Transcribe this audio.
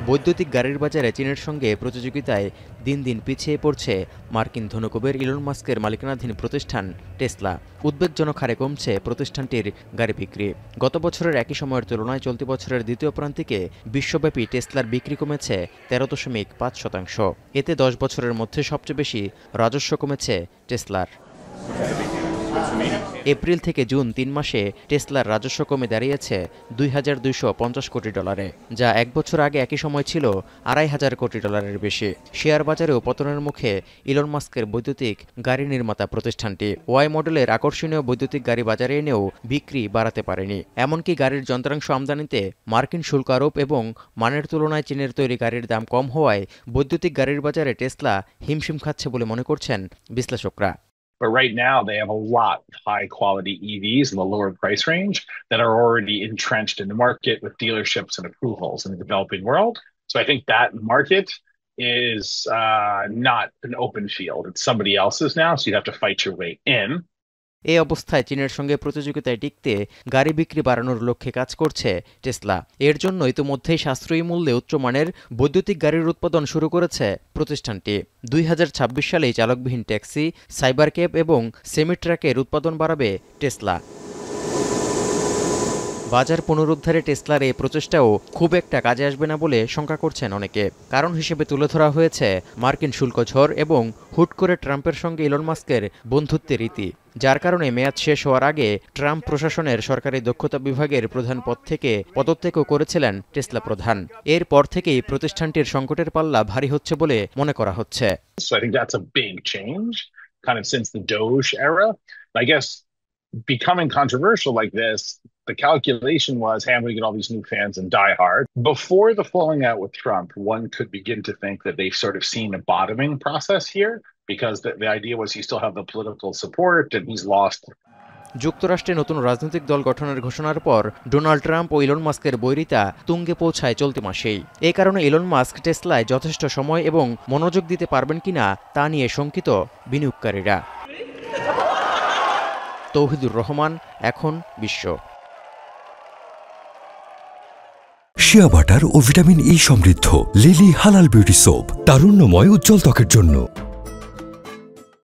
বৈদ্যুতিক গাড়ির বাজারে চীনের সঙ্গে প্রতিযোগিতায় দিন দিন পিছিয়ে পড়ছে মার্কিন ধনকুবের ইলন মাস্কের মালিকানাধীন প্রতিষ্ঠান টেসলা। উদ্বেগজনক হারে কমছে প্রতিষ্ঠানটির গাড়ি বিক্রি। গত বছরের একই সময়ের তুলনায় চলতি বছরের দ্বিতীয় প্রান্তিকে বিশ্বব্যাপী টেসলার বিক্রি কমেছে 13.5%। এতে 10 বছরের মধ্যে সবচেয়ে বেশি রাজস্ব কমেছে টেসলার। এপ্রিল থেকে জুন 3 মাসে টেসলার রাজস্ব কমে দাঁড়িয়েছে $2,250 কোটি, যা এক বছর আগে একই সময় ছিল $2,500 কোটি বেশি। শেয়ার বাজারেও পতনের মুখে ইলন মাস্কের বৈদ্যুতিক গাড়ি নির্মাতা প্রতিষ্ঠানটি। ওয়াই মডেলের আকর্ষণীয় বৈদ্যুতিক গাড়ি বাজারে এনেও বিক্রি বাড়াতে পারেনি। এমনকি গাড়ির যন্ত্রাংশ আমদানিতে মার্কিন শুল্ক আরোপ এবং মানের তুলনায় চীনের তৈরি গাড়ির দাম কম হওয়ায় বৈদ্যুতিক গাড়ির বাজারে টেসলা হিমশিম খাচ্ছে বলে মনে করছেন বিশ্লেষকরা। But right now, they have a lot of high quality EVs in the lower price range that are already entrenched in the market with dealerships and approvals in the developing world. So I think that market is not an open field. It's somebody else's now, so you have to fight your way in. এই অবস্থায় চীনের সঙ্গে প্রতিযোগিতায় টিকতে গাড়ি বিক্রি বাড়ানোর লক্ষ্যে কাজ করছে টেসলা। এর জন্য ইতিমধ্যেই সাশ্রয়ী মূল্যে উচ্চমানের বৈদ্যুতিক গাড়ির উৎপাদন শুরু করেছে প্রতিষ্ঠানটি। 2026 সালেই চালকবিহীন ট্যাক্সি, সাইবার ক্যাব এবং সেমি ট্রাকের উৎপাদন বাড়াবে টেসলা। বাজার পুনরুদ্ধারে টেসলার এই প্রচেষ্টাও খুব একটা কাজে আসবে না বলে শঙ্কা করছেন অনেকে। কারণ হিসেবে তুলে ধরা হয়েছে মার্কিন শুল্ক ঝড় এবং হুট করে ট্রাম্পের সঙ্গে ইলন মাস্কের বন্ধুত্বের রীতি, যার কারণে মেয়াদ শেষ হওয়ার আগে ট্রাম্প প্রশাসনের সরকারি দক্ষতা বিভাগের প্রধান পদ থেকে পদত্যাগও করেছিলেন টেসলা প্রধান। এরপর থেকেই প্রতিষ্ঠানটির সংকটের পাল্লা ভারী হচ্ছে বলে মনে করা হচ্ছে। So I think that's a big change kind of since the Doge era. I guess becoming controversial like this, the calculation was, hey, I'm going to get all these new fans and die hard. Before the falling out with Trump, one could begin to think that they've sort of seen a bottoming process here because the idea was he still have the political support and he's lost. যুক্তরাষ্ট্রে নতুন রাজনৈতিক দল গঠনের ঘোষণার পর Donald Trump ও Elon মাস্কের বৈরিতা তুঙ্গে পৌঁছায় চলতি মাসেই। এই কারণে ইলন মাস্ক টেসলায় যথেষ্ট সময় এবং মনোযোগ দিতে পারবেন কিনা তা নিয়ে শঙ্কিত বিনিয়োগকারীরা। তৌহিদুর রহমান, এখন বিশ্ব। শিয়া বাটার ও ভিটামিন ই সমৃদ্ধ লিলি হালাল বিউটি সোপ, তারুণ্যময় উজ্জ্বল ত্বকের জন্য।